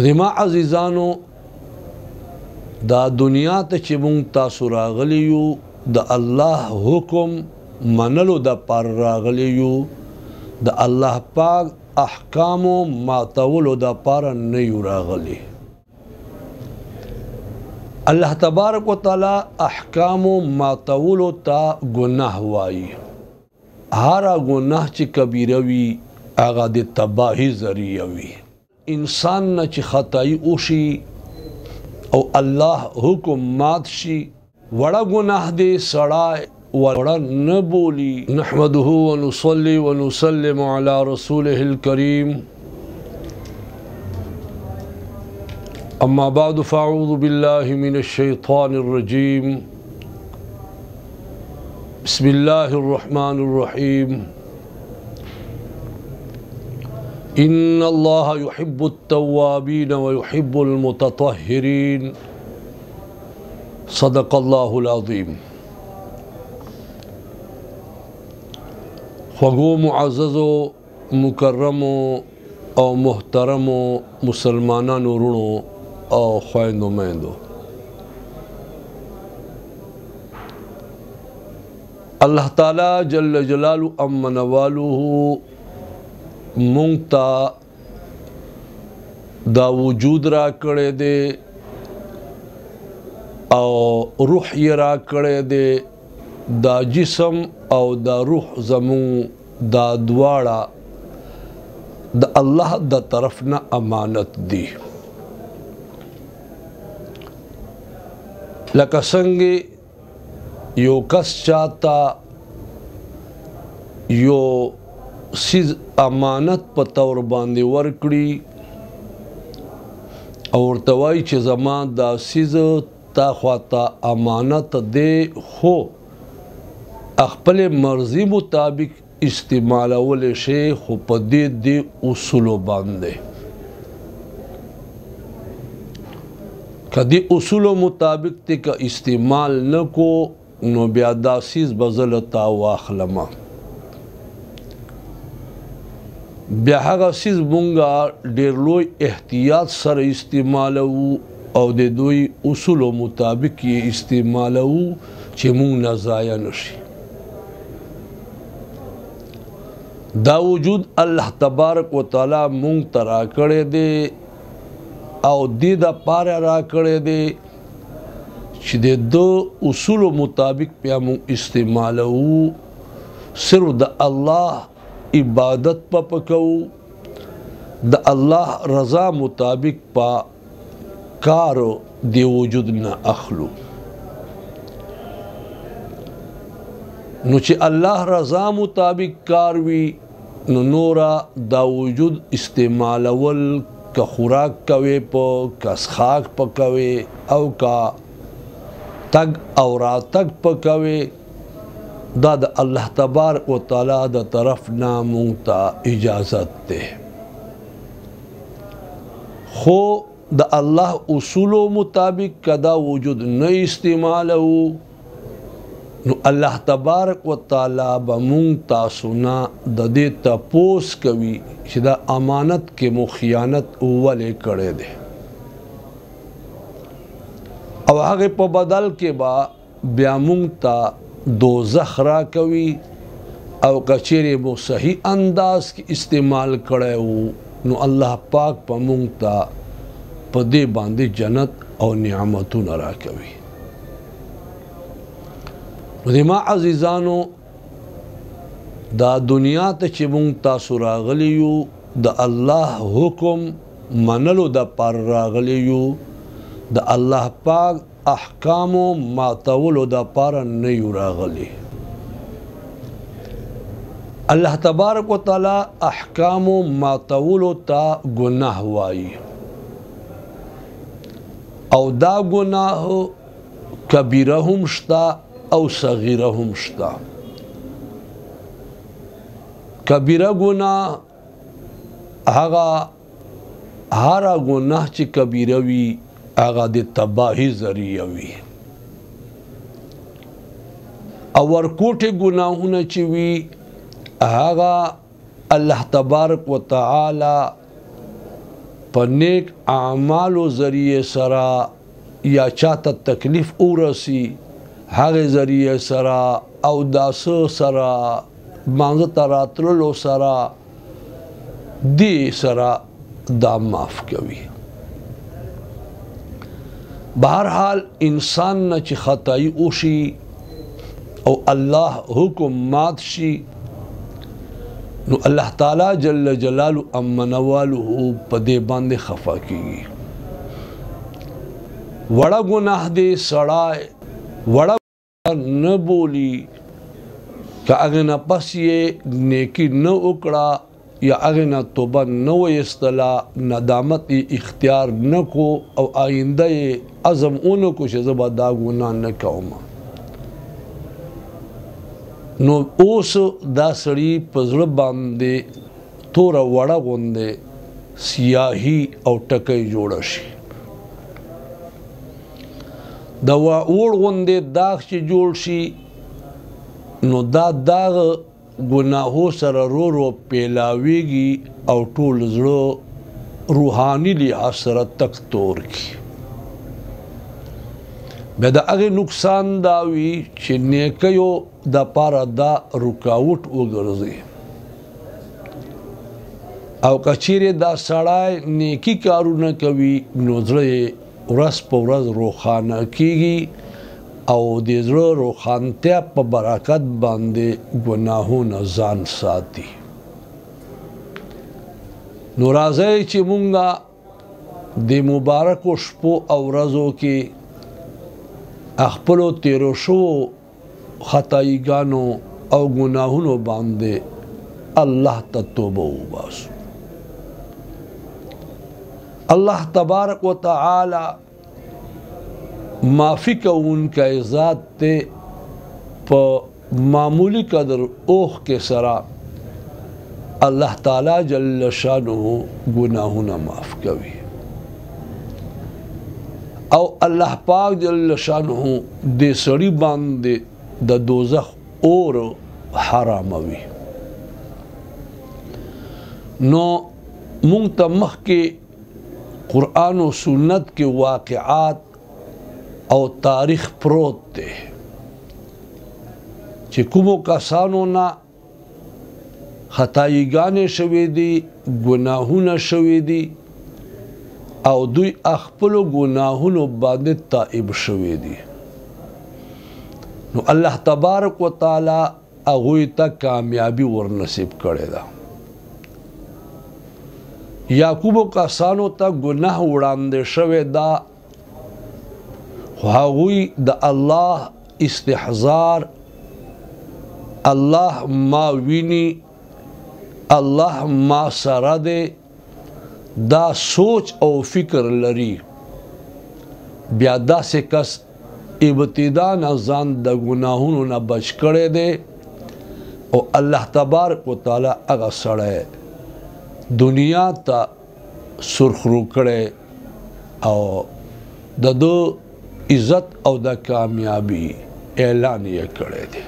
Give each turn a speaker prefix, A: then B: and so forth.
A: زما عزیزانو دا دنیا ته چې مونږ تاسو راغلی یو د الله حکم منلو د پر راغلی یو د الله پاک احکامو ماتولو د پر نه یو راغلی. الله تبارک وتعالی احکامو ماتولو ته ګناه وایي. هر ګناه چې کبیره وي هغه د تباهی ذریعہ وي. انسان نه چې خطائی وشي او الله حکم مات شي وړه ګناه دې سړی وړه نه بولي. نحمده ونصلي ونسلم على رسوله الكريم اما بعد فاعوذ بالله من الشيطان الرجيم بسم الله الرحمن الرحيم إن الله يحب التوابين ويحب المتطهرين صدق الله العظيم. خوږو معززو مکرمو او محترمو مسلمانانو ورونو او خویندو میندو، الله تعالی جل جلاله امن والوه مونږ ته دا وجود را کړی دی او روح یې را کړی دی. دا جسم او دا روح زمون دا دواړه د الله د طرف نه امانت دی. لکه څنګه یو کس چاته یو سیز امانت په تور باندې ورکړي او ورته وایي چې زما دا سیز تا خواته امانت دی خو خپل مرضی مطابق استعمالول شي خو په دې اصولو باندې. کدی اصولو مطابق ته که استعمال نکو نو بیا دا سیز بزلتا واخلمه بیا هغه سیز مونږه ډېر لوی احتیاط سره استعمالو او د دوی اصولو مطابق یې استعمالو چې مونږ نه ضایع نشي. دا وجود الله تبارک وتعالی مونږ ته راکړی دی او دې دپاره راکړی دی چې د دو اصولو مطابق بیا مونږ استعمالو. صرف د الله عبادت پا پکو د الله رضا مطابق پا کارو دی وجود نه اخلو. نو چې الله رضا مطابق کار وی نو نورا دا وجود استعمالول که خوراک کوي په کسخاک پکوي او کا تگ او راتگ پکوي دا د الله تبارک و تعالی د طرف نه مونږ ته اجازت ده. خو د الله اصولو مطابق کدا وجود نه استعمالو نو الله تبارک و تعالی به مونږ تاسو نه د دې تپوس کوي چې دا امانت کې مو خیانت ولې کړی دی او هغه په بدل کې با بیا مونږ ته دوزخ را کوي او کچېرې مو صحیح انداز کې استعمال کړی وو نو الله پاک په مونږ ته په دې باندې جنت او نعمتونه را کوي. زما عزیزانو دا دنیا ته چې مونږ تاسو راغلی یو د الله حکم منلو د پر راغلی یو د الله پاک احکامو ماتولو د پر نه یو راغلی. الله تبارک وتعالی احکامو ماتولو ته ګناه وایي او دا ګناه کبیره هم شته او صغیره هم شته. کبیره ګناه هغه هر ګناه چې کبیره وي هغه د تباهی ذریعہ وي او ورکوټه ګناهونه چې وي هغه الله تبارک وتعالی په نیک اعمالو ذریعه سره یا چاته تکلیف ورسی هغه ذریعه سره او داسو سره مانزه ته راتللو سره دې سره دا معاف کوي. بهرحال انسان نه چې خطائی وشي او الله حکم مات شي نو الله تعالی جل جلاله امنواله په دې باندې خفا کیږي. وړه ګناه دې سړی وړه نه بولی که هغه نه پس یې نیکي نه وکړه یا هغه نه توبه نه ویستله ندامت اختیار نه کو او آینده یې عزم ونه کو چې زه به دا ګناه نه کوم نو اوس دا سړي په زړه باندې توره وړه غوندې سیاهي او ټکی جوړه شي. د اور غوندې داغ چې جوړ شي نو دا داغ ګناهو سره رو رو پیلاویږي او ټول زړه روحاني لحاظ سره تک تور کی. بیا د هغې نقصان دا وي چې نیکیو دپاره دا رکاوټ وګرځي او که چیرې دا سړی نیکي کارونه کوي نو زړه یې ورځ په ورځ روښانه کیږي او د زړه روښانتیا په برکت باندې ګناهونه ځان ساتي. نو راځئ چې مونږ د مبارکو شپو او ورځو کې خپلو تیرو شوو خطایګانو او ګناهونو باندې الله ته توبه وباسو. الله تبارک و تعالی معافی کوونکی ذات ته په معمولی قدر اوخ کې سره الله تعالی جل شانه ګناهونه معاف کوي او الله پاک جل شانه دې سړي باندې د دوزخ اور حراموي. نو مونږ ته مخکې قرآن و سنت کې واقعات او تاریخ پروت دی چې کومو کسانو نه خطایګانې شوې دي ګناهونه شوې دي او دوی خپلو ګناهونو باندې تائب شوې دي نو الله تبارک و تعالی هغوی ته کامیابی ورنصیب کړې ده. یا کومو کسانو ته ګناه وړاندې شوې ده خو هغوی د الله استحضار الله ما ویني الله ما سره دی دا سوچ او فکر لري بیا داسې کس ابتدا نه ځان د ګناهونو نه بچ کړی دی او الله تبارک و تعالی هغه سړی دنیا ته سرخرو کړی او د دو عزت او د کامیابی اعلان یې کړی دی.